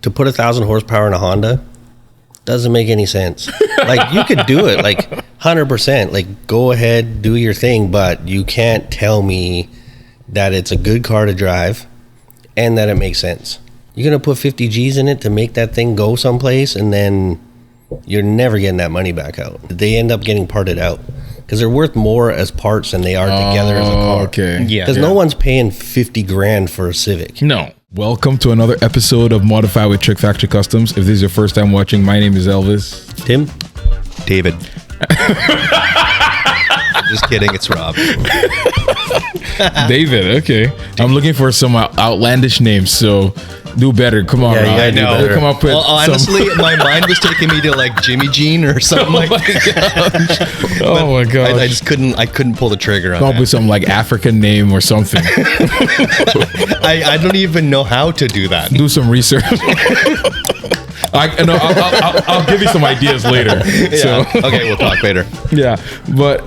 to put 1,000 horsepower in a Honda doesn't make any sense. Like, you could do it, like, 100%. Like, go ahead, do your thing, but you can't tell me that it's a good car to drive and that it makes sense. You're going to put 50 G's in it to make that thing go someplace, and then you're never getting that money back out. They end up getting parted out because they're worth more as parts than they are together as a car. Okay. Yeah. Because no one's paying 50 grand for a Civic. No. Welcome to another episode of Modify with TrickFactory Customs. If this is your first time watching, my name is Elvis. Tim? David. Just kidding, it's Rob. David, okay. I'm looking for some outlandish names, so do better. Come on, Rob. I know. Come up with Honestly, my mind was taking me to like Jimmy Jean or something like that. Oh my god! I just couldn't pull the trigger on Come up that. with some like African name or something. I don't even know how to do that. Do some research. I'll give you some ideas later. So. Okay, we'll talk later. Yeah, but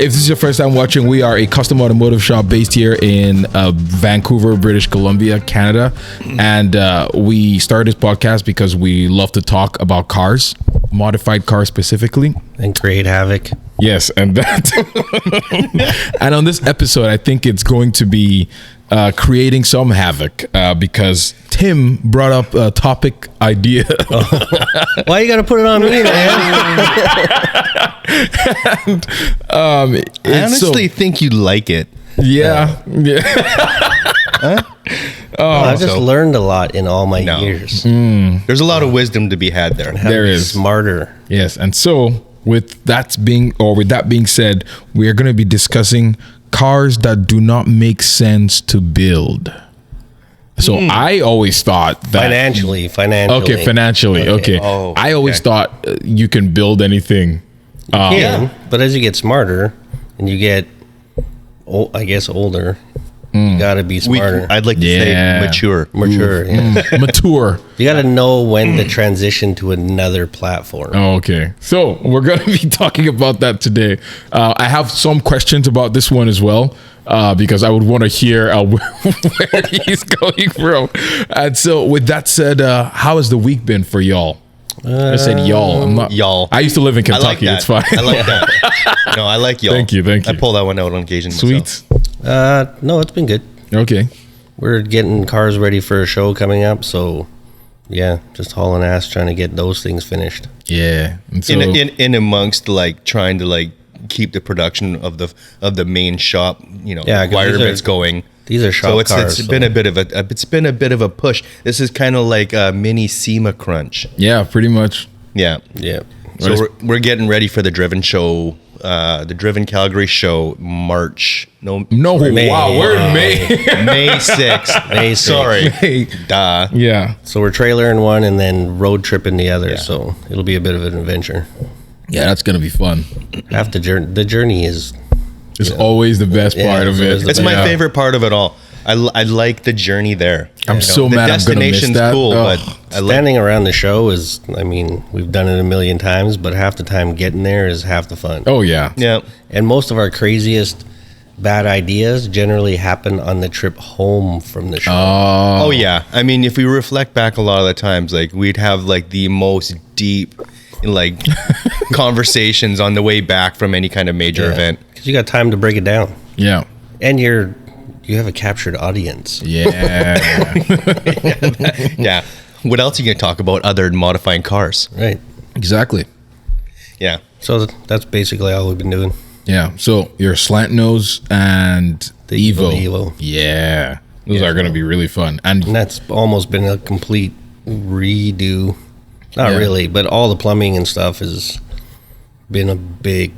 if this is your first time watching, we are a custom automotive shop based here in Vancouver, British Columbia, Canada, and we started this podcast because we love to talk about cars, modified cars specifically, And create havoc. Yes, and that. And on this episode, I think it's going to be creating some havoc because Tim brought up a topic idea. Why you got to put it on me, man? I honestly think you like it. Yeah. I've just learned a lot in all my years. There's a lot of wisdom to be had there. How to There be is. smarter. Yes, and so with that being said, we are going to be discussing cars that do not make sense to build. So I always thought that Financially. Okay, financially. Okay. Oh, I always thought you can build anything. Yeah, but as you get smarter and you get, I guess, older, you got to be smarter. I'd like to say mature. Mature. Yeah. Mature. You got to know when to transition to another platform. Oh, okay. So we're going to be talking about that today. I have some questions about this one as well. Because I would want to hear where he's going from. And so with that said, how has the week been for y'all? I said y'all. I'm not Y'all. I used to live in I like Kentucky. that. It's fine. I like that. No, I like y'all. Thank you. I pull that one out on occasion. Sweet. myself. No, it's been good. Okay. We're getting cars ready for a show coming up. So, yeah, just hauling ass trying to get those things finished. Yeah. And so, In amongst like trying to like keep the production of the main shop, requirements going. These are shop So cars. it's been a bit of a push. This is kind of like a mini SEMA crunch. yeah, pretty much. Yeah. Yeah. So we're getting ready for the Driven show, the Driven Calgary show, March. No, May. wow, we're in May. May 6th. May 6th. Sorry. Duh. Yeah. So we're trailering one and then road tripping the other. So it'll be a bit of an adventure. Yeah, that's going to be fun. Half the journey is... It's always the best part of it. It's my favorite part of it all. I like the journey there. I'm so mad I'm going to miss destination's that. cool, Oh. but I like Standing around the show is, I mean, we've done it a million times, but half the time getting there is half the fun. Oh, yeah. Yeah. And most of our craziest bad ideas generally happen on the trip home from the show. Oh yeah. I mean, if we reflect back a lot of the times, like we'd have like the most deep like conversations on the way back from any kind of major event. Because you got time to break it down. Yeah. And you have a captured audience. Yeah. Yeah. What else are you going to talk about other than modifying cars? Right. Exactly. Yeah. So that's basically all we've been doing. Yeah. So your slant nose and the Evo. Yeah. Those are going to be really fun. And that's almost been a complete redo. Not really, but all the plumbing and stuff has been a big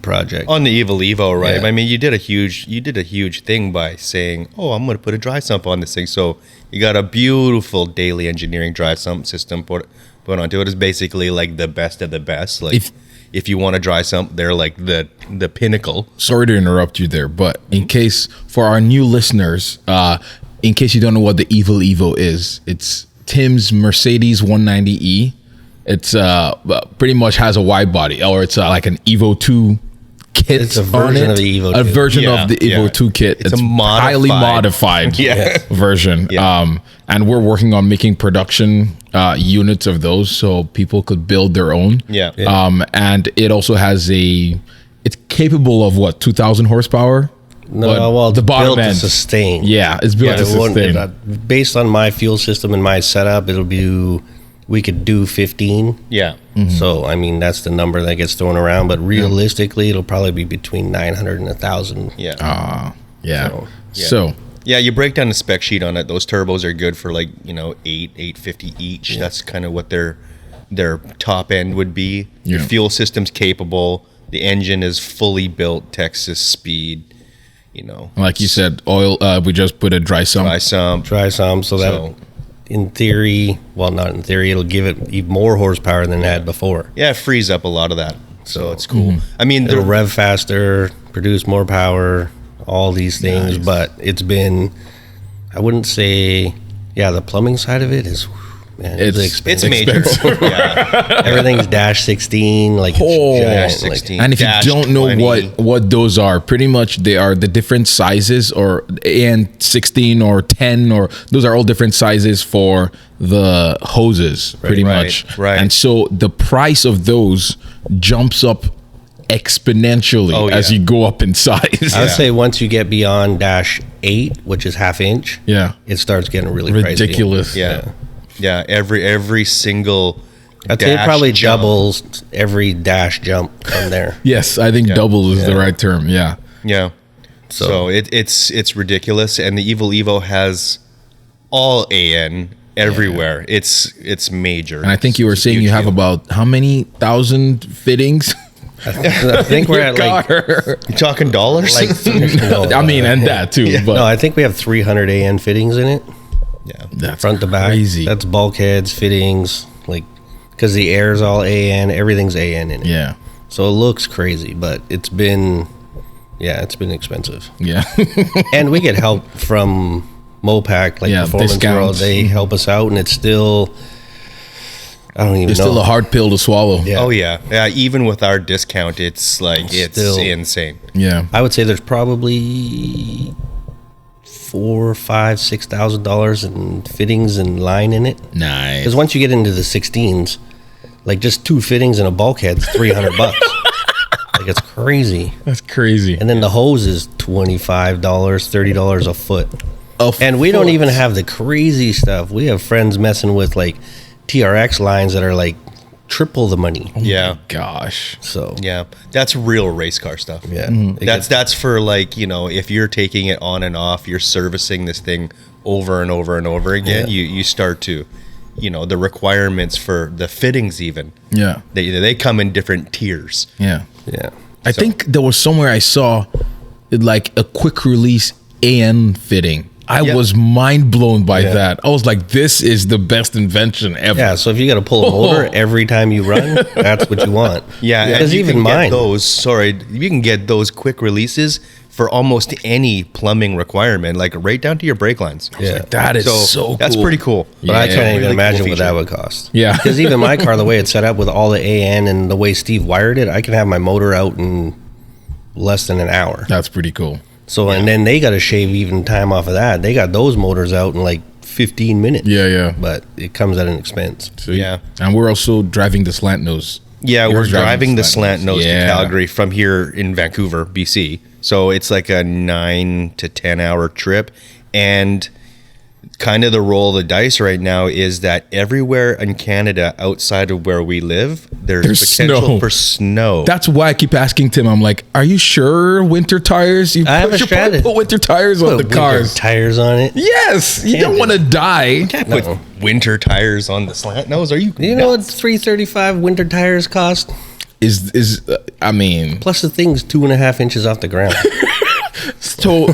project. On the Evo, right? Yeah. I mean, you did a huge thing by saying, "Oh, I'm going to put a dry sump on this thing." So you got a beautiful daily engineering dry sump system put onto it. It's basically like the best of the best. Like if you want a dry sump, they're like the pinnacle. Sorry to interrupt you there, but in case for our new listeners, in case you don't know what the Evo is, it's Tim's Mercedes 190E. It's pretty much has a wide body, or it's like an Evo 2 kit. It's a version of the Evo 2. A version Yeah, of the Evo yeah. 2 kit. It's a highly modified Yeah. version. Yeah. And we're working on making production units of those so people could build their own. Yeah. And it also has it's capable of what, 2,000 horsepower? No, But well, the it's bottom built to end. sustain. Yeah, it's built to it won't- sustain. based on my fuel system and my setup, we could do 15. Yeah. So, I mean, that's the number that gets thrown around. But realistically, it'll probably be between 900 and 1,000. Yeah. Yeah. So, So, Yeah, you break down the spec sheet on it. Those turbos are good for like, 850 each. That's kind of what their top end would be. Your Yeah. fuel system's capable. The engine is fully built Texas speed, like you said, oil, we just put a dry sump. by some. try some so that, So- in theory, well, not in theory, it'll give it even more horsepower than it had before. Yeah, it frees up a lot of that. So it's cool. Mm-hmm. I mean, It'll rev faster, produce more power, all these things. Nice. But it's been, I wouldn't say, the plumbing side of it is, man, it's it's expensive. major. Yeah. Everything's dash 16, like Oh. it's giant, Dash 16. And if you Dash don't know 20. what those are, pretty much they are the different sizes, or and 16 or 10, or those are all different sizes for the hoses, pretty right, much. right. And so the price of those jumps up exponentially Oh, as yeah. you go up in size. I would say once you get beyond dash 8, which is half inch, Yeah. it starts getting really Ridiculous. Crazy. Yeah. Yeah. Every single. I'd say it dash probably jump. doubles every dash jump from there. Yes, I think double is the Yeah. right term. Yeah. Yeah. So it's ridiculous, and the Evo has all AN everywhere. It's major. And I think you were It's a saying huge you have deal. about how many thousand fittings? I think we're at like, You talking dollars? I mean, and that too. But no, I think we have 300 AN fittings in it, yeah. that's front to back. crazy. That's bulkheads, fittings, like, because the air's all AN, everything's AN in it. Yeah. So it looks crazy, but it's been expensive. Yeah. And we get help from Mopac, like Yeah, Performance discounts. World. They help us out, and it's still, I don't even It's know. still a hard pill to swallow. Yeah. Oh yeah. Yeah. Even with our discount, it's like it's Still- insane. Yeah. I would say there's probably $6,000 in fittings and line in it. Nice. Because once you get into the 16s, like just 2 fittings and a bulkhead's $300. Like it's crazy. That's crazy. And then the hose is $25, $30 a foot. And we don't even have the crazy stuff. We have friends messing with like TRX lines that are like triple the money. Yeah. Gosh. So Yeah. That's real race car stuff. yeah, That's for like, if you're taking it on and off, you're servicing this thing over and over and over again, Yeah. you start to, the requirements for the fittings even, Yeah. they come in different tiers. Yeah. yeah. I think there was somewhere I saw like a quick release AN fitting. I Yeah. was mind blown by Yeah. that. I was like, this is the best invention ever. Yeah, so if you got to pull a motor every time you run, that's what you want. Yeah, because and you even can mine, you can get those quick releases for almost any plumbing requirement, like right down to your brake lines. yeah. That is so cool. That's pretty cool. But I Yeah. can't even Really imagine cool what that feature. would cost. Yeah. Because even my car, the way it's set up with all the AN and the way Steve wired it, I can have my motor out in less than an hour. That's pretty cool. So, and then they got to shave even time off of that. They got those motors out in like 15 minutes. Yeah, yeah. But it comes at an expense. Sweet. Yeah. And we're also driving the slant nose. Yeah, You're we're driving the slant nose Yeah. to Calgary from here in Vancouver, BC. So it's like a 9 to 10 hour trip. And kind of the roll of the dice right now is that everywhere in Canada outside of where we live, there's potential snow. for snow. That's why I keep asking Tim. I'm like, "Are you sure winter tires? You I have a should strategy. put winter tires on the Winter cars. tires on it. Yes, you don't do want to die. Put winter tires on the slant nose. Are you? You know what $335 winter tires cost? I mean, Plus the thing's 2.5 inches off the ground. so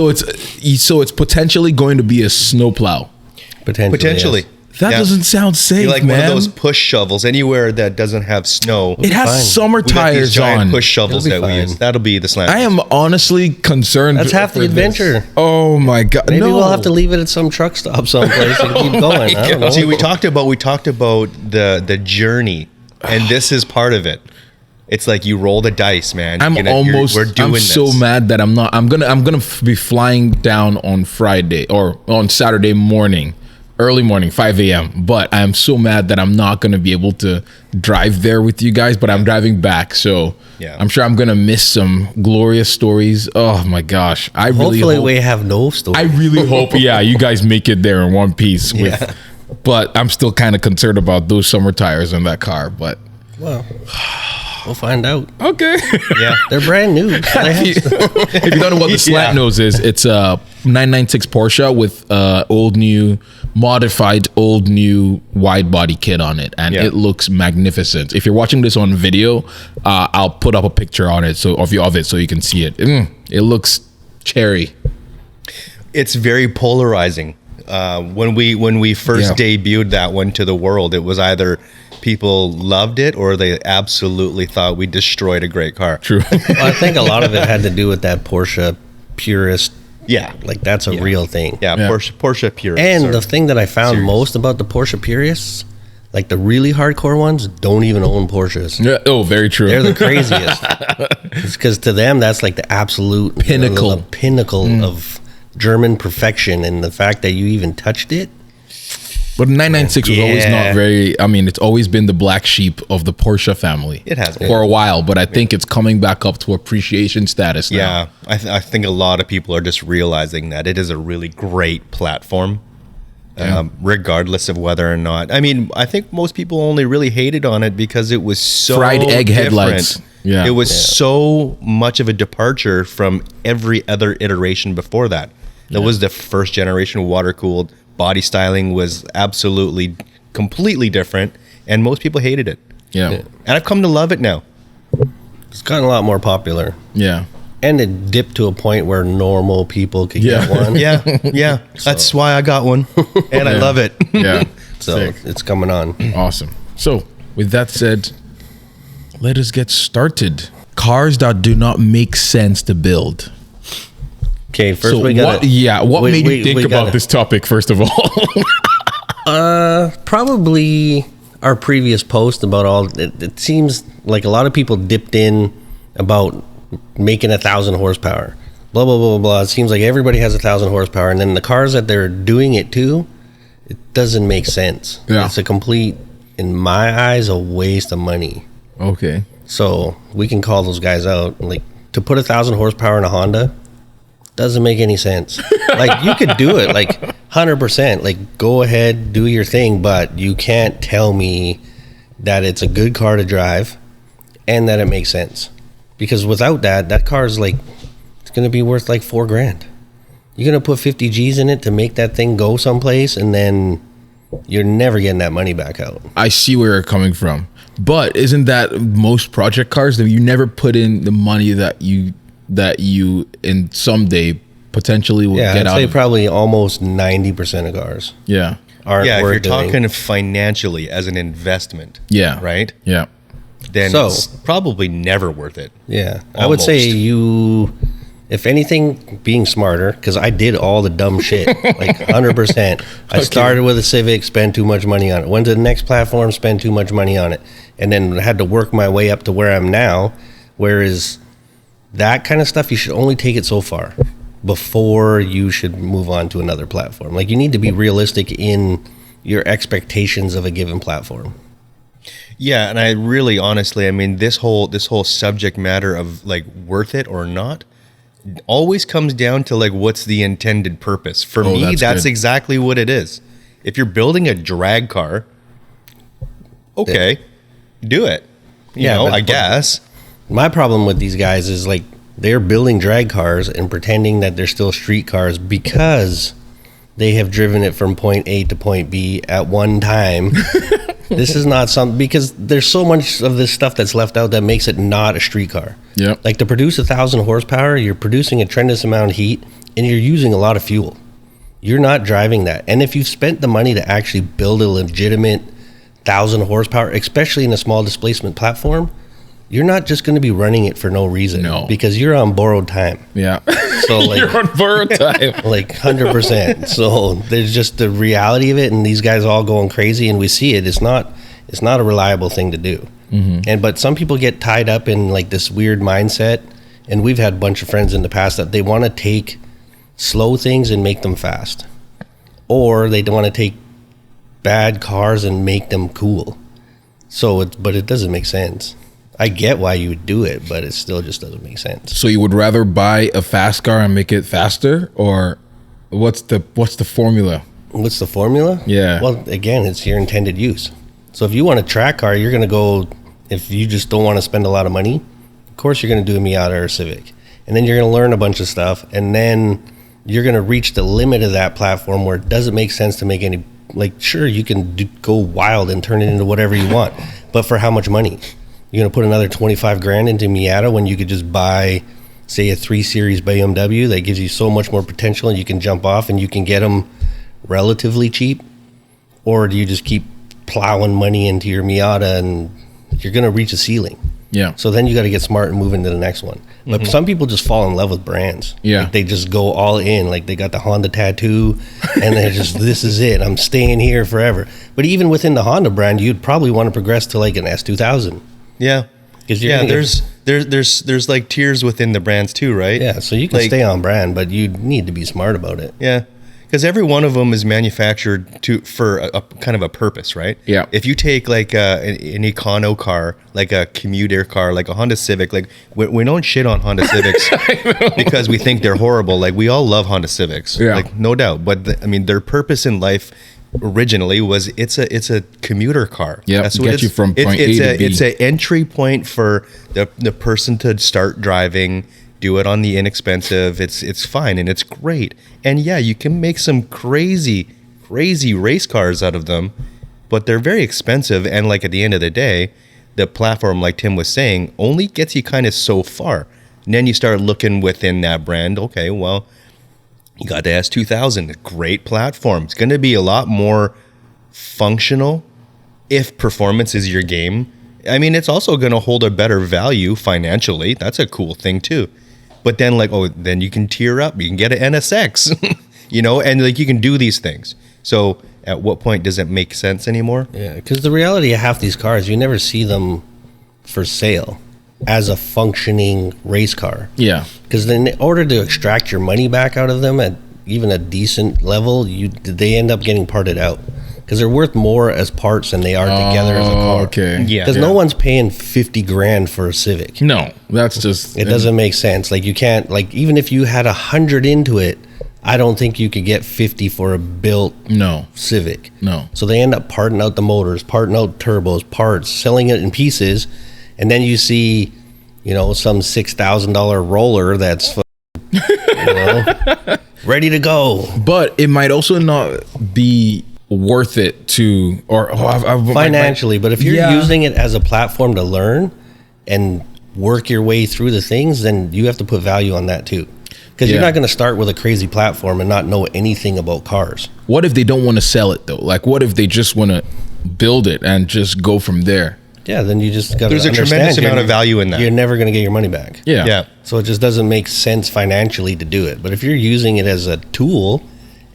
it's potentially going to be a snowplow. Potentially. yes. That Yeah. doesn't sound safe, You like man. one of those push shovels anywhere that doesn't have snow. It has fine. summer We got these tires giant on. push shovels It'll that be we fine. use. That'll be the slant. I am honestly concerned. That's half the for this. adventure. Oh my god! Maybe no. we'll have to leave it at some truck stop someplace and keep going. I don't know. See, we talked about the journey, and this is part of it. It's like you roll the dice, man. I'm so this. mad that I'm not. I'm gonna be flying down on Friday or on Saturday morning, early morning, 5 a.m. But I'm so mad that I'm not gonna be able to drive there with you guys. But I'm driving back, so yeah. I'm sure I'm gonna miss some glorious stories. Oh my gosh! Hopefully we have no stories. I really hope, yeah, you guys make it there in one piece. But I'm still kind of concerned about those summer tires in that car. But well. We'll find out. Okay. Yeah. They're brand new. If you don't know what the slant nose is, it's a 996 Porsche with modified old new wide body kit on it, and it looks magnificent. If you're watching this on video, I'll put up a picture on it of it so you can see it. It looks cherry. It's very polarizing. When we first debuted that one to the world, it was either people loved it or they absolutely thought we destroyed a great car. True. Well, I think a lot of it had to do with that Porsche purist. Yeah. Like that's a real thing. Yeah. Porsche purists. And the thing that I found most about the Porsche purists, like the really hardcore ones, don't even own Porsches. Yeah. Oh, very true. They're the craziest. It's because to them, that's like the absolute pinnacle, the pinnacle of German perfection. And the fact that you even touched it. But 996 was always not very, I mean, it's always been the black sheep of the Porsche family. It has been. For a while, but I think it's coming back up to appreciation status now. Yeah, I think a lot of people are just realizing that it is a really great platform, regardless of whether or not. I mean, I think most people only really hated on it because it was so fried egg different. headlights. Yeah. It was so much of a departure from every other iteration before that. That was the first generation water-cooled. Body styling was absolutely completely different, and most people hated it. Yeah. And I've come to love it now. It's gotten a lot more popular. Yeah. And it dipped to a point where normal people could get one. Yeah. That's why I got one, and I love it. Yeah. So it's coming on. Awesome. So with that said, let us get started. Cars that do not make sense to build. Okay, first So we got what made you think about this topic, first of all? Probably our previous post about it seems like a lot of people dipped in about making 1,000 horsepower. Blah, blah, blah, blah. It seems like everybody has 1,000 horsepower. And then the cars that they're doing it to, it doesn't make sense. Yeah. It's a complete, in my eyes, a waste of money. Okay. So we can call those guys out. Like, to put 1,000 horsepower in a Honda doesn't make any sense. Like, you could do it, like, 100%. Like, go ahead, do your thing, but you can't tell me that it's a good car to drive and that it makes sense. Because without that, that car's like, it's going to be worth like $4,000. You're going to put 50 G's in it to make that thing go someplace, and then you're never getting that money back out. I see where you're coming from. But isn't that most project cars that you never put in the money that you in someday potentially will get I'd out say of? probably almost 90% of cars Yeah. aren't Yeah, if worth you're doing. talking financially as an investment, Yeah. right? Yeah. Then So- it's probably never worth it. Yeah, I would say if anything, being smarter, because I did all the dumb shit, like 100%. I started with a Civic, spent too much money on it. Went to the next platform, spent too much money on it. And then had to work my way up to where I'm now. Whereas that kind of stuff, you should only take it so far before you should move on to another platform. Like, you need to be realistic in your expectations of a given platform. Yeah, and I really honestly, I mean, this whole subject matter of like worth it or not always comes down to like what's the intended purpose. For me, that's exactly what it is. If you're building a drag car, okay, do it. You know, I guess. My problem with these guys is like they're building drag cars and pretending that they're still street cars because they have driven it from point A to point B at one time. This is not something, because there's so much of this stuff that's left out that makes it not a street car. Yeah. Like, to produce 1,000 horsepower, you're producing a tremendous amount of heat and you're using a lot of fuel. You're not driving that. And if you've spent the money to actually build a legitimate 1,000 horsepower, especially in a small displacement platform, you're not just going to be running it for no reason. No. Because you're on borrowed time. Yeah. So like, You're on borrowed time. like 100%. So there's just the reality of it, and these guys all going crazy, and we see it. It's not a reliable thing to do. But some people get tied up in like this weird mindset, and we've had a bunch of friends in the past that they want to take slow things and make them fast, or they want to take bad cars and make them cool. But it doesn't make sense. I get why you would do it, but it still just doesn't make sense. So you would rather buy a fast car and make it faster, or what's the formula? What's the formula? Yeah. Well, again, it's your intended use. So if you want a track car, you're going to go, if you just don't want to spend a lot of money, of course you're going to do a Miata or a Civic. And then you're going to learn a bunch of stuff, and then you're going to reach the limit of that platform where it doesn't make sense to make any, like, sure, you can go wild and turn it into whatever you want, but for how much money? You're going to put another 25 grand into Miata when you could just buy, say, a 3 Series BMW that gives you so much more potential, and you can jump off and you can get them relatively cheap? Or do you just keep plowing money into your Miata and you're going to reach a ceiling? Yeah. So then you got to get smart and move into the next one. But some people just fall in love with brands. Yeah. Like they just go all in. Like they got the Honda tattoo and they're just, this is it. I'm staying here forever. But even within the Honda brand, you'd probably want to progress to like an S2000. Yeah. Yeah, There's like tiers within the brands too, right? Yeah, so you can like, stay on brand, but you need to be smart about it. Yeah. Because every one of them is manufactured for a kind of a purpose, right? Yeah. If you take like an econo car, like a commuter car, like a Honda Civic, like we don't shit on Honda Civics because we think they're horrible. Like we all love Honda Civics, like no doubt. But I mean, their purpose in life originally was it's a commuter car. Yeah, that's what get you from point A to B. It's an entry point for the person to start driving. Do it on the inexpensive. It's fine and it's great. And yeah, you can make some crazy race cars out of them, but they're very expensive. And like at the end of the day, the platform, like Tim was saying, only gets you kind of so far. And then you start looking within that brand. Okay, well, you got the S2000, great platform. It's going to be a lot more functional if performance is your game. I mean, it's also going to hold a better value financially. That's a cool thing too. But then then you can tier up. You can get an NSX, and like you can do these things. So at what point does it make sense anymore? Yeah, because the reality of half these cars, you never see them for sale as a functioning race car. Yeah. Because in order to extract your money back out of them at even a decent level, they end up getting parted out. Because they're worth more as parts than they are together as a car. Okay. Yeah. Because no one's paying 50 grand for a Civic. No, that's just... It doesn't make sense. Like you can't, like even if you had 100 into it, I don't think you could get 50 for a built Civic. No. So they end up parting out the motors, parting out turbos, parts, selling it in pieces. And then you see, some $6,000 roller that's, ready to go. But it might also not be worth it to financially, but if you're using it as a platform to learn and work your way through the things, then you have to put value on that too, because you're not going to start with a crazy platform and not know anything about cars. What if they don't want to sell it though? Like what if they just want to build it and just go from there? Yeah, then you just got to There's a tremendous amount of value in that. You're never going to get your money back. Yeah. So it just doesn't make sense financially to do it. But if you're using it as a tool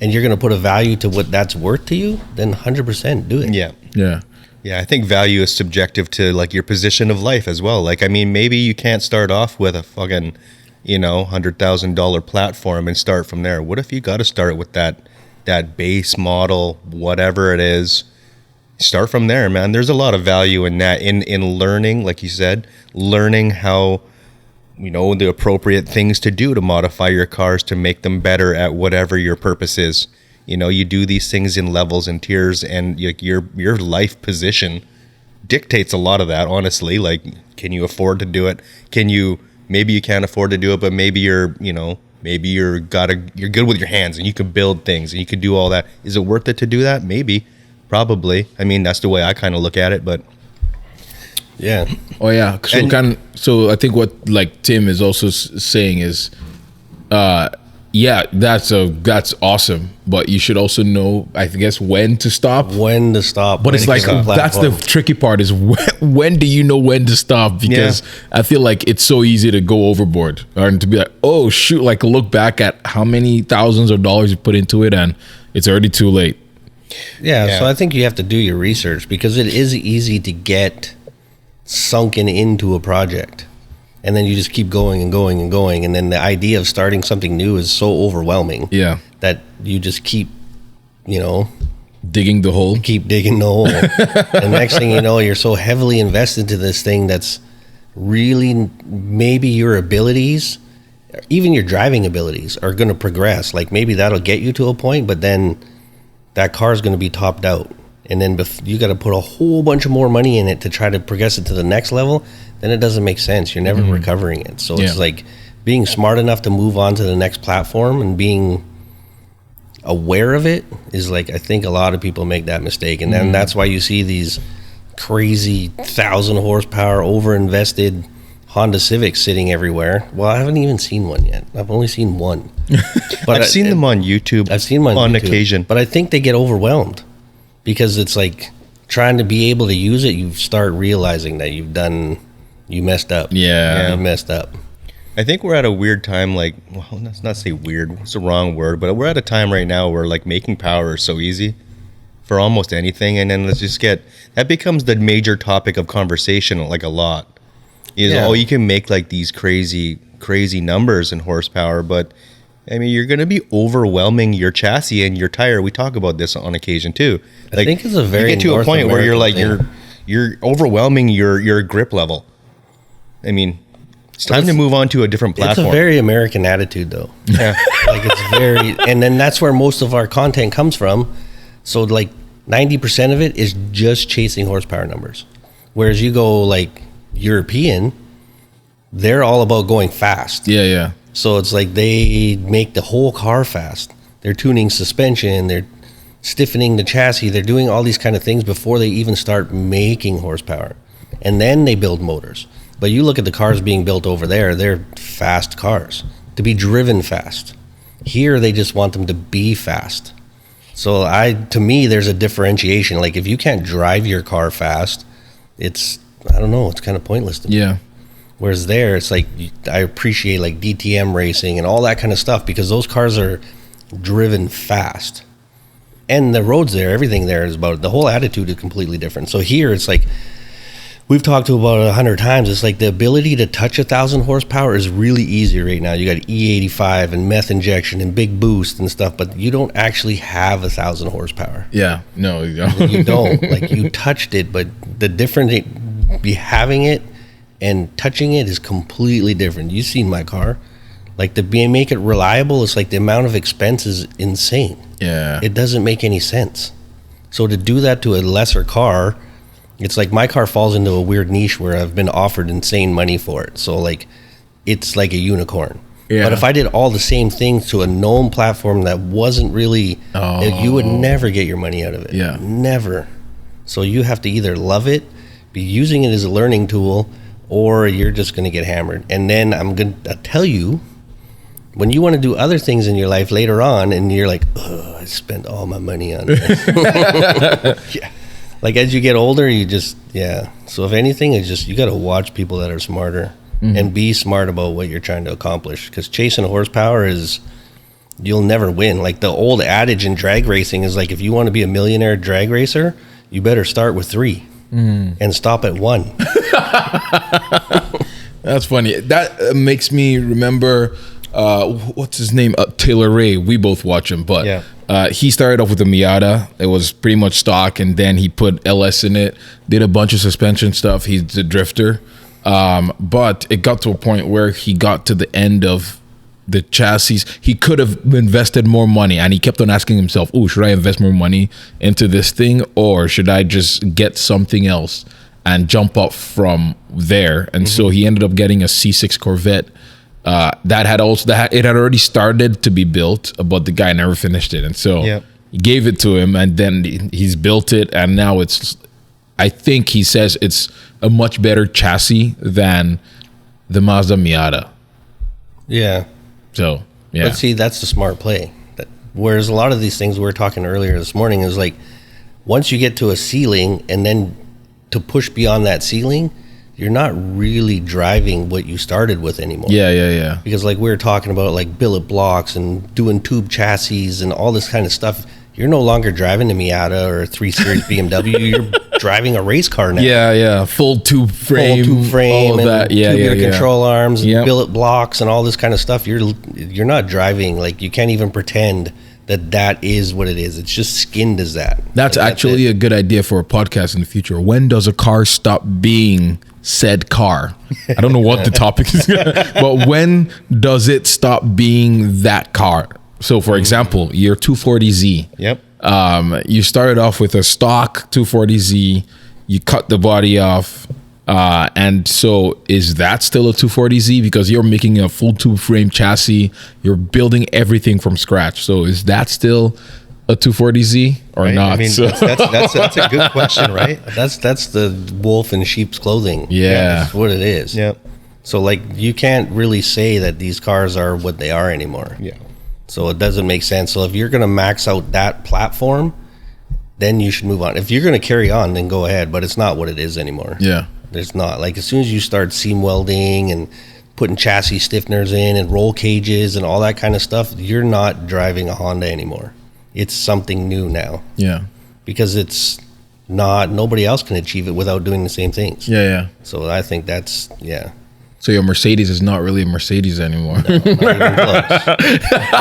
and you're going to put a value to what that's worth to you, then 100% do it. Yeah, I think value is subjective to like your position of life as well. Like, I mean, maybe you can't start off with a fucking, $100,000 platform and start from there. What if you got to start with that base model, whatever it is? Start from there, man. There's a lot of value in that, in learning, like you said, learning how, the appropriate things to do to modify your cars to make them better at whatever your purpose is. You do these things in levels and tiers, and your life position dictates a lot of that, honestly. Like, can you afford to do it? Maybe you can't afford to do it, but maybe you're good with your hands and you can build things and you can do all that. Is it worth it to do that? Maybe. Probably. I mean, that's the way I kind of look at it, but yeah. Oh yeah. So I think what like Tim is also saying is, that's awesome, but you should also know, I guess, when to stop. But it's like that's the tricky part is when do you know when to stop? Because I feel like it's so easy to go overboard and to be like, oh shoot, like look back at how many thousands of dollars you put into it and it's already too late. Yeah, so I think you have to do your research because it is easy to get sunken into a project. And then you just keep going and going and going. And then the idea of starting something new is so overwhelming that you just keep, digging the hole. Keep digging the hole. And next thing you know, you're so heavily invested into this thing that's really maybe your abilities, even your driving abilities, are going to progress. Like maybe that'll get you to a point, but then that car is going to be topped out. And then you got to put a whole bunch of more money in it to try to progress it to the next level. Then it doesn't make sense. You're never recovering it. So it's like being smart enough to move on to the next platform and being aware of it is like, I think a lot of people make that mistake. And then that's why you see these crazy 1,000 horsepower over-invested Honda Civics sitting everywhere. Well, I haven't even seen one yet. I've only seen one. But I've seen them on YouTube. I've seen them on YouTube, occasion. But I think they get overwhelmed because it's like trying to be able to use it. You start realizing that you messed up. Yeah. You messed up. I think we're at a weird time, let's not say weird, it's the wrong word, but we're at a time right now where like making power is so easy for almost anything. And then that becomes the major topic of conversation, like a lot. You can make like these crazy numbers in horsepower, but I mean, you're going to be overwhelming your chassis and your tire. We talk about this on occasion too. Like, I think it's a very you get to a point where you're like, you're overwhelming your grip level. I mean, it's time to move on to a different platform. It's a very American attitude, though. Yeah. Like it's very, and then that's where most of our content comes from. So like 90% of it is just chasing horsepower numbers. Whereas you go like European, they're all about going fast. Yeah. So it's like they make the whole car fast. They're tuning suspension, they're stiffening the chassis, they're doing all these kind of things before they even start making horsepower. And then they build motors. But you look at the cars being built over there, they're fast cars to be driven fast. Here, they just want them to be fast. So to me, there's a differentiation. Like if you can't drive your car fast, it's kind of pointless to me. Yeah. Whereas there, it's like, I appreciate like DTM racing and all that kind of stuff because those cars are driven fast. And the roads there, everything there is about, the whole attitude is completely different. So here, it's like, we've talked to about 100 times. It's like the ability to touch 1,000 horsepower is really easy right now. You got E85 and meth injection and big boost and stuff, but you don't actually have 1,000 horsepower. Yeah, no, you don't. You don't. Like you touched it, but the difference be having it and touching it is completely different. You've seen my car. Like to make it reliable, it's like the amount of expense is insane. Yeah, it doesn't make any sense. So to do that to a lesser car. It's like my car falls into a weird niche where I've been offered insane money for it. So like, it's like a unicorn. Yeah. But if I did all the same things to a known platform that wasn't really, you would never get your money out of it. Yeah. Never. So you have to either love it, be using it as a learning tool, or you're just going to get hammered. And then I'm going to tell you, when you want to do other things in your life later on, and you're like, I spent all my money on this. Yeah. Like as you get older, so if anything, it's just, you got to watch people that are smarter and be smart about what you're trying to accomplish. Because chasing horsepower you'll never win. Like the old adage in drag racing is like, if you want to be a millionaire drag racer, you better start with 3 and stop at 1. That's funny. That makes me remember, what's his name? Taylor Ray. We both watch him, but he started off with a Miata. It was pretty much stock, and then he put LS in it, did a bunch of suspension stuff. He's a drifter. But it got to a point where he got to the end of the chassis. He could have invested more money, and he kept on asking himself, should I invest more money into this thing, or should I just get something else and jump up from there? And so he ended up getting a C6 Corvette. It had already started to be built, but the guy never finished it, and so he gave it to him, and then he's built it, and now I think he says it's a much better chassis than the Mazda Miata. Yeah. So but see, that's the smart play. Whereas a lot of these things we were talking earlier this morning is like, once you get to a ceiling, and then to push beyond that ceiling, you're not really driving what you started with anymore. Yeah. Because like we were talking about like billet blocks and doing tube chassis and all this kind of stuff. You're no longer driving a Miata or a 3 Series BMW. You're driving a race car now. Yeah. Full tube frame. All of that. Yeah, tubular control arms, Yep. billet blocks, and all this kind of stuff. You're not driving. Like, you can't even pretend that is what it is. It's just skinned as that. That's Like, actually a good idea for a podcast in the future. When does a car stop being said car? I don't know what the topic is, but when does it stop being that car? So, for example, your 240Z. Yep. You started off with a stock 240Z. You cut the body off. And so is that still a 240Z? Because you're making a full tube frame chassis. You're building everything from scratch. So is that still a 240Z or Right? not? I mean, So- that's a good question, right? That's the wolf in sheep's clothing. Yeah. That's what it is. Yeah. So, like, you can't really say that these cars are what they are anymore. Yeah. So it doesn't make sense. So if you're going to max out that platform, then you should move on. If you're going to carry on, then go ahead. But it's not what it is anymore. yeah. There's not. Like, as soon as you start seam welding and putting chassis stiffeners in and roll cages and all that kind of stuff, you're not driving a Honda anymore. It's something new now, Yeah. because it's not, nobody else can achieve it without doing the same things. Yeah. So I think that's, yeah. So your Mercedes is not really a Mercedes anymore. Not even close.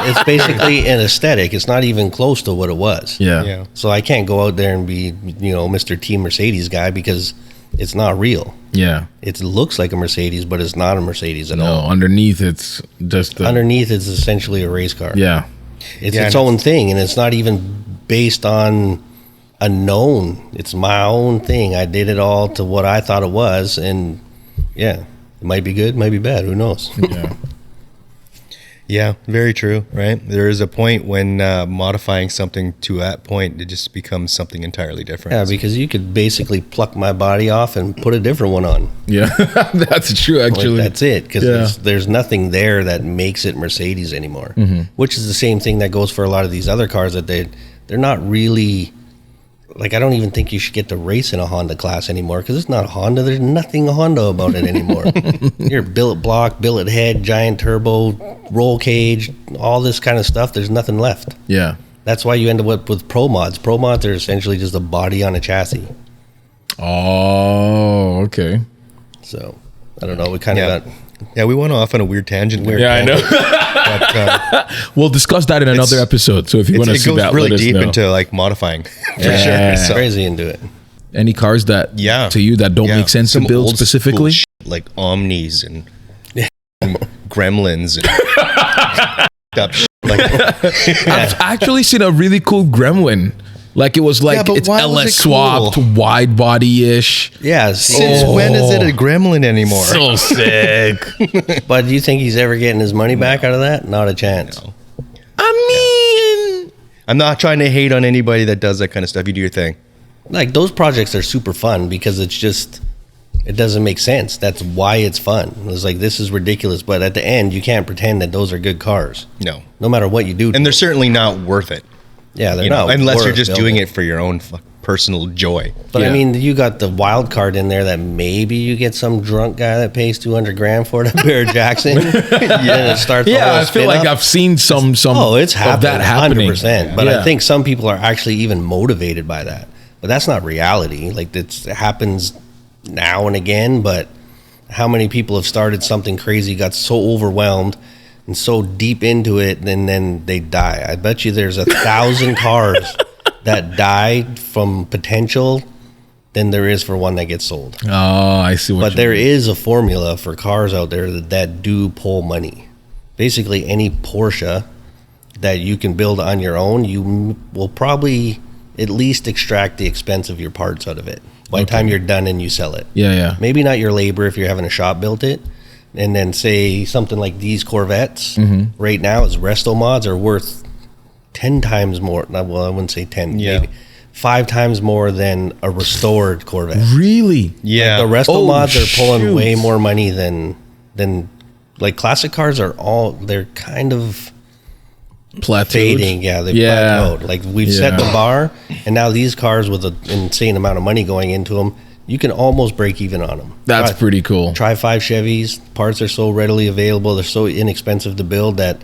It's basically an aesthetic. It's not even close to what it was. Yeah. Yeah. So I can't go out there and be, Mr. Team Mercedes guy, because it's not real. Yeah. It looks like a Mercedes, but it's not a Mercedes at No, all. underneath it's just the, Underneath, it's essentially a race car. yeah. It's Yeah, its and own thing, and it's not even based on a known. It's my own thing. I did it all to what I thought it was, and yeah, it might be good, might be bad. Who knows? Yeah. Yeah, very true, right? There is a point when modifying something to that point, it just becomes something entirely different. Yeah, because you could basically pluck my body off and put a different one on. Yeah. That's true, Like, actually. that's it, because Yeah. there's nothing there that makes it Mercedes anymore. Mm-hmm. Which is the same thing that goes for a lot of these other cars, that they're not really, like, I don't even think you should get to race in a Honda class anymore, because it's not a Honda. There's nothing Honda about it anymore. Your billet block, billet head, giant turbo, roll cage, all this kind of stuff. There's nothing left. Yeah. That's why you end up with pro mods. Pro mods are essentially just a body on a chassis. Oh, okay. So I don't know. We kind of Yeah. got. Yeah, we went off on a weird tangent there. Yeah, I know. But, We'll discuss that in another episode. So if you want to it see goes that, really let us deep know. into like modifying for Yeah. sure. So, crazy into it. Any cars that yeah, to you that don't yeah. make sense Some to build old specifically? school shit, like Omnis and Gremlins and up shit. Like, I've actually seen a really cool Gremlin. Like it was like Yeah, but it's why was LS it swapped, cool? wide body ish. Yeah. since when is it a Gremlin anymore? So sick. But do you think he's ever getting his money back out of that? Not a chance. No. I mean, I'm not trying to hate on anybody that does that kind of stuff. You do your thing. Like, those projects are super fun because it's just, it doesn't make sense. That's why it's fun. It's like, this is ridiculous, but at the end, you can't pretend that those are good cars. No, No matter what you do. and they're certainly not worth it. Yeah, they're You know, not. unless you're worth just building. doing it for your own personal joy. But Yeah. I mean, you got the wild card in there that maybe you get some drunk guy that pays $200,000 for it at Bear Jackson. Yeah, it starts. the yeah, whole I feel spin like up. I've seen some Oh, it's of happening, that happening. 100%. But Yeah. I think some people are actually even motivated by that. But that's not reality. Like, it happens now and again. But how many people have started something crazy, got so overwhelmed and so deep into it, and then they die? I bet you there's 1,000 cars that died from potential than there is for one that gets sold. Oh, I see what But you there mean. is a formula for cars out there that do pull money. Basically, any Porsche that you can build on your own, you will probably at least extract the expense of your parts out of it by the time you're done and you sell it. Yeah. Maybe not your labor if you're having a shop built it. And then say something like these Corvettes right now, as resto mods are worth 10 times more. Well, I wouldn't say 10, Yeah. maybe 5 times more than a restored Corvette. Really? Yeah, The resto Oh, mods are pulling shoot. way more money than like classic cars are all, they're kind of Plateaued. fading. Yeah, they Yeah. plateaued. Like, we've set Yeah. the bar, and now these cars with an insane amount of money going into them, you can almost break even on them. That's pretty cool. Try 5 Chevys. Parts are so readily available. They're so inexpensive to build that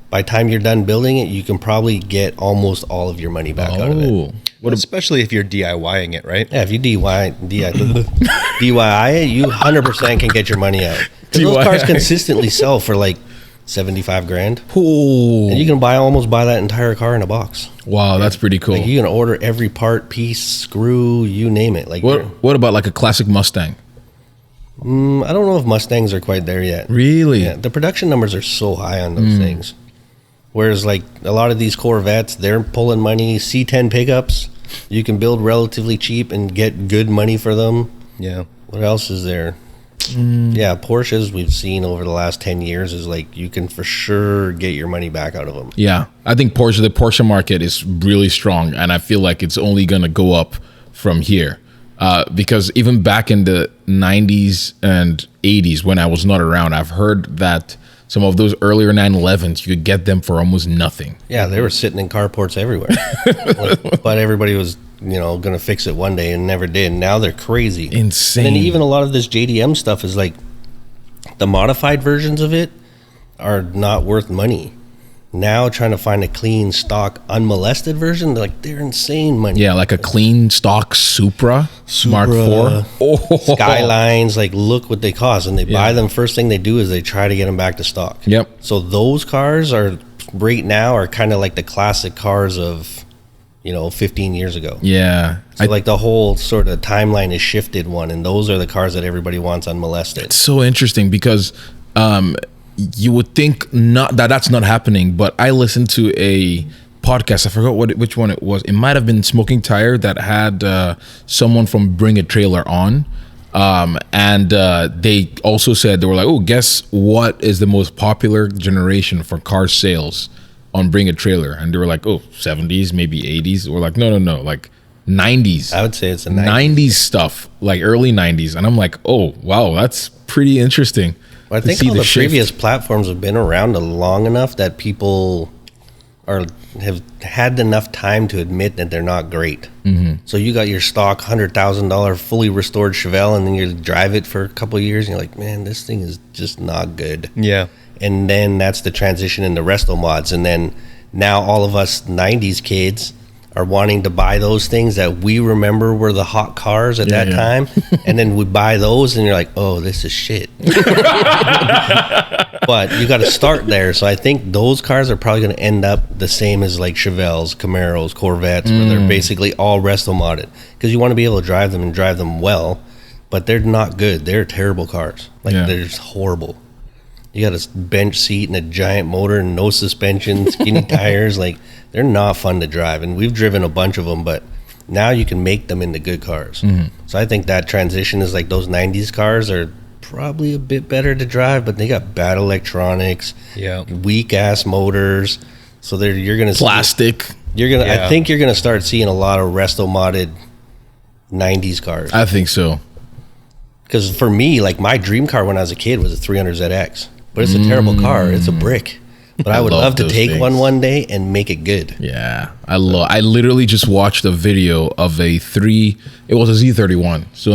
by the time you're done building it, you can probably get almost all of your money back out of it. Oh, Especially if you're DIYing it, right? Yeah, if you DIY it, you 100% can get your money out. 'Cause those cars consistently sell for like 75 grand. Ooh. And you can almost buy that entire car in a box. Wow, that's pretty cool. Like you can order every part, piece, screw, you name it. Like what about like a classic Mustang? I don't know if Mustangs are quite there yet. Really? Yeah, the production numbers are so high on those things. Whereas like a lot of these Corvettes, they're pulling money. C10 pickups, you can build relatively cheap and get good money for them. Yeah. What else is there? Yeah, Porsches we've seen over the last 10 years is like you can for sure get your money back out of them. Yeah, I think the Porsche market is really strong, and I feel like it's only going to go up from here. Because even back in the 90s and 80s when I was not around, I've heard that some of those earlier 911s, you could get them for almost nothing. Yeah, they were sitting in carports everywhere. But everybody was, going to fix it one day and never did. Now they're crazy. Insane. And then even a lot of this JDM stuff is like the modified versions of it are not worth money. Now trying to find a clean stock unmolested version, they're insane money. Yeah, like a clean stock Supra Mark IV. Skylines, look what they cost. And they buy them, first thing they do is they try to get them back to stock. Yep. So those cars are right now are kind of like the classic cars of 15 years ago. Yeah. So the whole sort of timeline is shifted one, and those are the cars that everybody wants unmolested. It's so interesting because you would think that's not happening, but I listened to a podcast. I forgot which one it was. It might have been Smoking Tire that had someone from Bring a Trailer on. And they also said, they were like, oh, guess what is the most popular generation for car sales on Bring a Trailer? And they were like, oh, 70s, maybe 80s. We're like, no, like 90s. I would say it's the 90s stuff, like early 90s. And I'm like, oh, wow, that's pretty interesting. Well, I think all the previous platforms have been around long enough that people have had enough time to admit that they're not great. Mm-hmm. So you got your stock $100,000 fully restored Chevelle, and then you drive it for a couple of years, and you're like, man, this thing is just not good. Yeah. And then that's the transition into resto mods, and then now all of us 90s kids are wanting to buy those things that we remember were the hot cars at that time, and then we buy those and you're like, oh, this is shit. But you got to start there. So I think those cars are probably going to end up the same as like Chevelles, Camaros, Corvettes, where they're basically all resto modded, because you want to be able to drive them and drive them well, but they're not good. They're terrible cars. They're just horrible. You got a bench seat and a giant motor and no suspension, skinny tires. They're not fun to drive. And we've driven a bunch of them, but now you can make them into good cars. Mm-hmm. So I think that transition is like those 90s cars are probably a bit better to drive, but they got bad electronics, weak ass motors. So you're going to plastic. I think you're going to start seeing a lot of resto modded 90s cars. I think so. Because for me, my dream car when I was a kid was a 300ZX. But it's a terrible car. It's a brick. But I would love to take one day and make it good. Yeah. I literally just watched a video of it was a Z31. So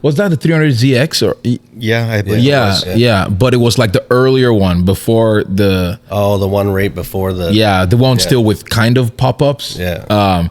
was that the 300ZX or? Yeah, I believe it was. Yeah. But it was like the earlier one before the. Oh, the one right before the. Yeah, the one still with kind of pop-ups. Yeah.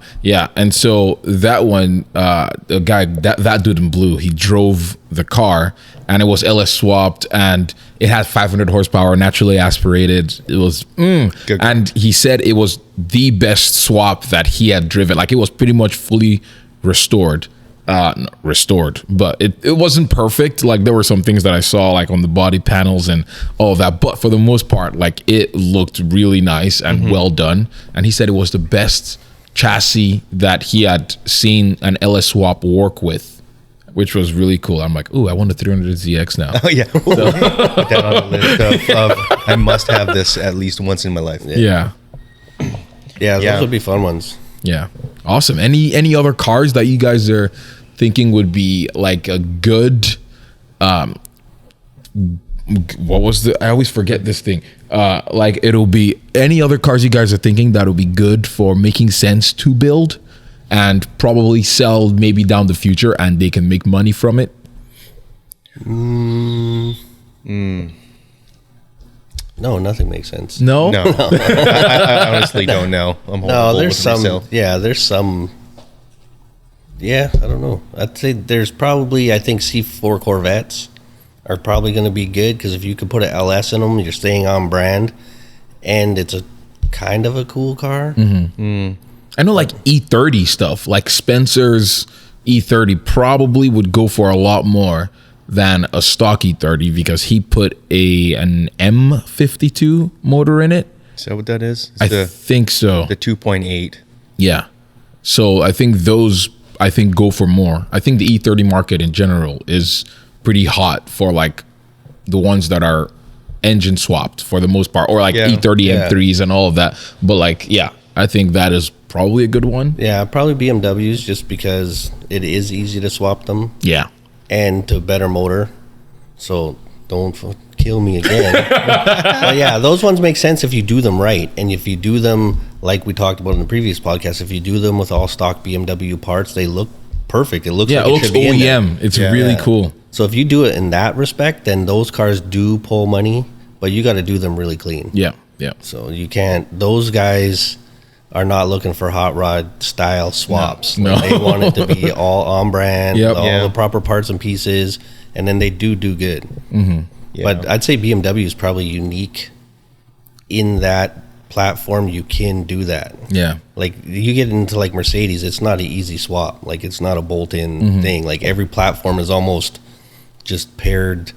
And so that one, the guy, that dude in blue, he drove the car, and it was LS swapped, and it had 500 horsepower, naturally aspirated. It was, and he said it was the best swap that he had driven. It was pretty much fully restored. But it wasn't perfect. There were some things that I saw on the body panels and all of that, but for the most part, it looked really nice and well done. And he said it was the best chassis that he had seen an LS swap work with, which was really cool. I'm like, ooh, I want a 300ZX now. Oh yeah. Put that on the list of I must have this at least once in my life. Yeah, those would be fun ones. Yeah, awesome. Any other cars that you guys are thinking would be a good what was I always forget this thing. It'll be any other cars you guys are thinking that'll be good for making sense to build and probably sell maybe down the future, and they can make money from it? No, nothing makes sense. No? No, I honestly don't know. I'm No, horrible there's with some. myself. Yeah, there's some. Yeah, I don't know. I'd say there's probably, I think C4 Corvettes are probably going to be good because if you could put an LS in them, you're staying on brand, and it's a kind of a cool car. I know like E30 stuff, like Spencer's E30 probably would go for a lot more than a stock E30 because he put an M52 motor in it. Is that what that is? It's I the think so. the 2.8. Yeah. So I think those go for more. I think the E30 market in general is pretty hot for like the ones that are engine swapped for the most part, or like Yeah. E30 Yeah. M3s and all of that. But like, yeah, I think that is probably a good one. Yeah, probably BMWs just because it is easy to swap them Yeah. and to a better motor. So don't kill me again. But yeah, those ones make sense if you do them right. And if you do them like we talked about in the previous podcast, if you do them with all stock BMW parts, they look perfect. It looks Yeah, like it looks should be in there. OEM. It's Yeah. really Yeah. cool. So if you do it in that respect, then those cars do pull money, but you got to do them really clean. Yeah. Yeah. So you can't. Those guys are not looking for hot rod style swaps. No. Like, they want it to be all on brand, Yep. all Yeah. the proper parts and pieces, and then they do good. Yeah. But I'd say BMW is probably unique in that platform. You can do that. Yeah. Like you get into like Mercedes, it's not an easy swap. Like it's not a bolt-in thing. Like every platform is almost just paired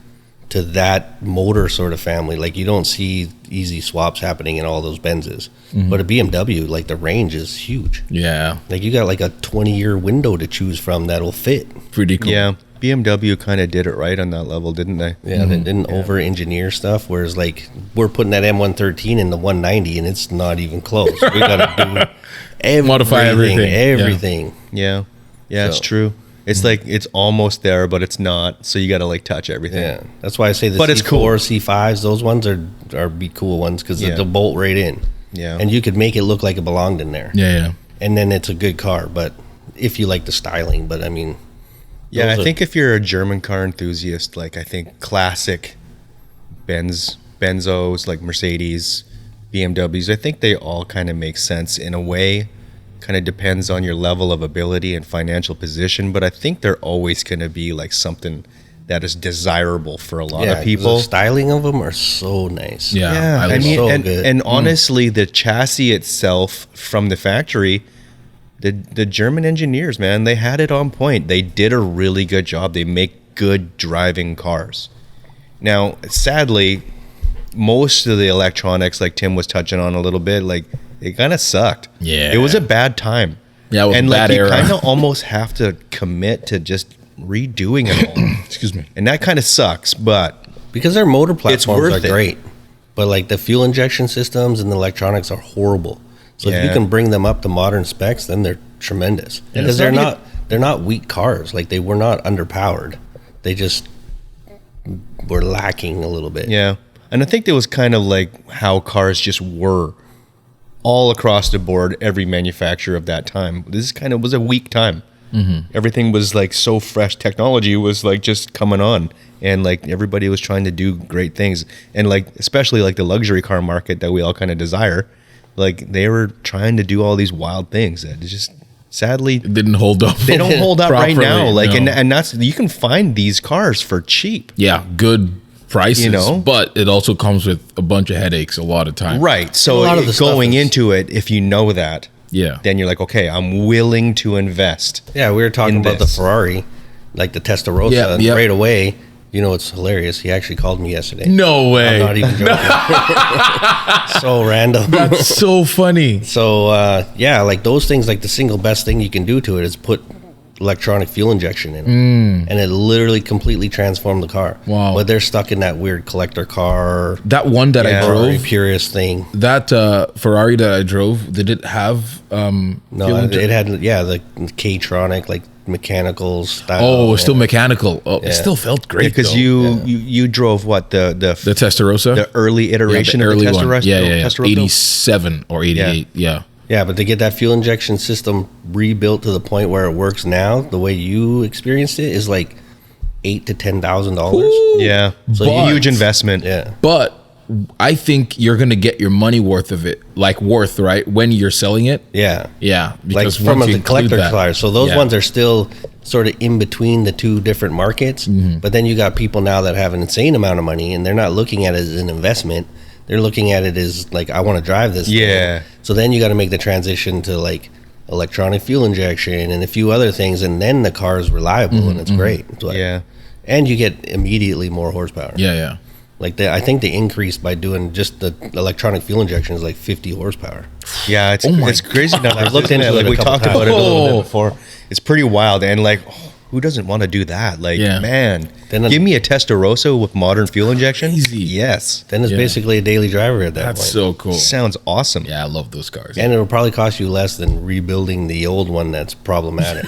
to that motor sort of family. Like you don't see easy swaps happening in all those Benzes. But a BMW, like the range is huge. Yeah. Like you got like a 20-year window to choose from that'll fit. Pretty cool. Yeah, BMW kind of did it right on that level, didn't they? Yeah, they didn't over-engineer stuff. Whereas like we're putting that M113 in the 190 and it's not even close. We got to do everything, Modify everything. everything. Yeah, yeah, it's So- true. It's like it's almost there, but it's not. So you got to like touch everything. Yeah, that's why I say the But it's C4, cool. C5s, those ones are be cool ones because Yeah. they'll bolt right in. Yeah. And you could make it look like it belonged in there. Yeah. Yeah. And then it's a good car, but if you like the styling, but I mean, Yeah, those I are- think if you're a German car enthusiast, like I think classic Benzos, like Mercedes, BMWs, I think they all kind of make sense in a way. Kind of depends on your level of ability and financial position, but I think they're always going to be like something that is desirable for a lot yeah, of people. the styling of them are so nice. Yeah. Yeah, I I mean, so and, good. and honestly, the chassis itself from the factory, the German engineers, man, they had it on point. They did a really good job. They make good driving cars. Now, sadly, most of the electronics, like Tim was touching on a little bit, like it kind of sucked. Yeah. it was a bad time. Yeah, it was and a like bad you era. kind of almost have to commit to just redoing it all, Excuse me. and that kind of sucks. But Because their motor platforms worth are it. great, but like the fuel injection systems and the electronics are horrible. So if Yeah. you can bring them up to modern specs, then they're tremendous. And Because it's not they're not weak cars. Like they were not underpowered. They just were lacking a little bit. yeah, and I think that was kind of like how cars just were all across the board, every manufacturer of that time. This kind of was a weak time. Everything was like so fresh. Technology was like just coming on, and like everybody was trying to do great things. And like especially like the luxury car market that we all kind of desire, like they were trying to do all these wild things that just sadly It didn't hold up. they don't hold up right now. properly, Like no. and that's, you can find these cars for cheap. Yeah, good prices, You know? but it also comes with a bunch of headaches a lot of time. Right. So A lot of the stuff going is- into it, if you know that, Yeah. then you're like, okay, I'm willing to invest. Yeah, we were talking In about this. the Ferrari, like the Testarossa, Yeah, and yeah. right away. You know, it's hilarious. He actually called me yesterday. No way. I'm not even joking. So random. That's so funny. So yeah, like those things, like the single best thing you can do to it is put electronic fuel injection in it, and it literally completely transformed the car. Wow. But they're stuck in that weird collector car That one that Yeah. I Ferrari drove, purist thing. that Ferrari that I drove, did it have No, fuel it had the K-tronic, like mechanical style. Oh, it was still yeah. mechanical. Oh, Yeah. it still felt great Because though. you drove what the Testarossa, early iteration the of early the one. Testarossa. Yeah. Testarossa? 87 or 88. Yeah. Yeah, but to get that fuel injection system rebuilt to the point where it works now, the way you experienced it, is like $8,000 to $10,000. Yeah, But- huge investment. Yeah, But I think you're gonna get your money worth of it, like worth, right, when you're selling it. Yeah. Yeah, Like because from once you the include collector that- cars. So those Yeah. ones are still sort of in between the two different markets. Mm-hmm. But then you got people now that have an insane amount of money and they're not looking at it as an investment. They're looking at it as like, I want to drive this. Yeah. thing. So then you got to make the transition to like electronic fuel injection and a few other things. And then the car is reliable and it's great. It's like- Yeah. And you get immediately more horsepower. Yeah. Like I think the increase by doing just the electronic fuel injection is like 50 horsepower. Yeah, it's my it's crazy numbers. I've looked isn't into it? Like it a we couple talked about it a little times. bit before. It's pretty wild, and like, who doesn't want to do that? Like, Yeah. man, Then give me a Testarossa with modern fuel injection. Crazy. Yes, Then it's Yeah. basically a daily driver at that That's point. so cool. sounds awesome. Yeah, I love those cars. And it'll probably cost you less than rebuilding the old one that's problematic.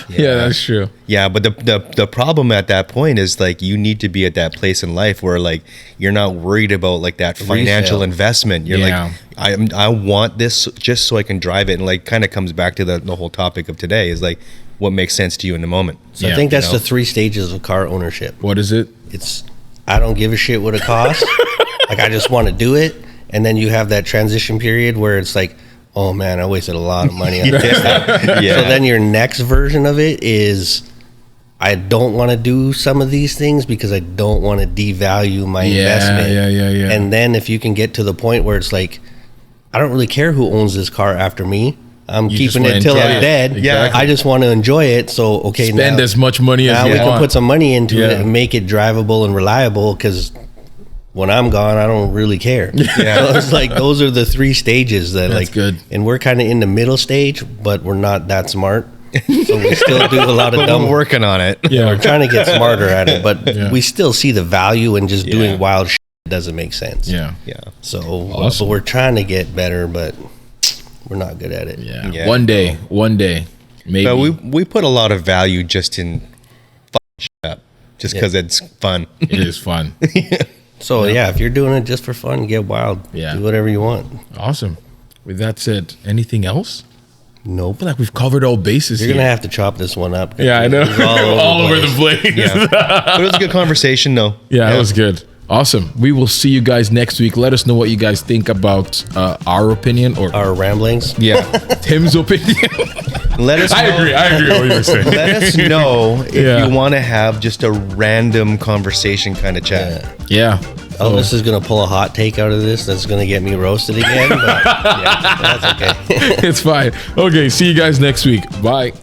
Yeah, that's true. Yeah, but the problem at that point is like you need to be at that place in life where like you're not worried about like that financial Resale. investment. You're Yeah. like, I want this just so I can drive it, and like kind of comes back to the whole topic of today is like what makes sense to you in the moment. So Yeah, I think that's you know? the 3 stages of car ownership. What is it? It's I don't give a shit what it costs. Like I just want to do it. And then you have that transition period where it's like, oh man, I wasted a lot of money on this stuff. Yeah. So then your next version of it is I don't want to do some of these things because I don't want to devalue my investment. Yeah. And then if you can get to the point where it's like, I don't really care who owns this car after me. I'm You just keeping wanna it till enjoy I'm it. dead. Exactly. I just want to enjoy it. So okay, Spend now, as much money as now you we can want. put some money into Yeah. it and make it drivable and reliable because when I'm gone, I don't really care. Yeah. So it's like those are the 3 stages that That's like good. and we're kind of in the middle stage, but we're not that smart. So we still do a lot of But dumb we're working on it. Yeah. We're trying to get smarter at it, but Yeah. we still see the value in just Yeah. doing wild shit that doesn't make sense. Yeah. Yeah. So Awesome. but we're trying to get better, but we're not good at it. Yeah. Yeah. One day. Maybe. But we put a lot of value just in fucking shit up, just because it's fun. It is fun. So yeah, if you're doing it just for fun, get wild. Yeah. Do whatever you want. Awesome. With that said, anything else? I Nope. feel like we've covered all bases You're here. gonna have to chop this one up. Yeah, I know. It's all over the place. Yeah, but it was a good conversation, though. Yeah, that was good. Awesome. We will see you guys next week. Let us know what you guys think about our opinion or Our ramblings. Yeah. Tim's opinion. Let us. I know- agree with what you're saying. Let us know if Yeah. you want to have just a random conversation kind of chat. Yeah. Elvis is gonna pull a hot take out of this. That's gonna get me roasted again. But yeah, that's okay. It's fine. Okay, see you guys next week. Bye.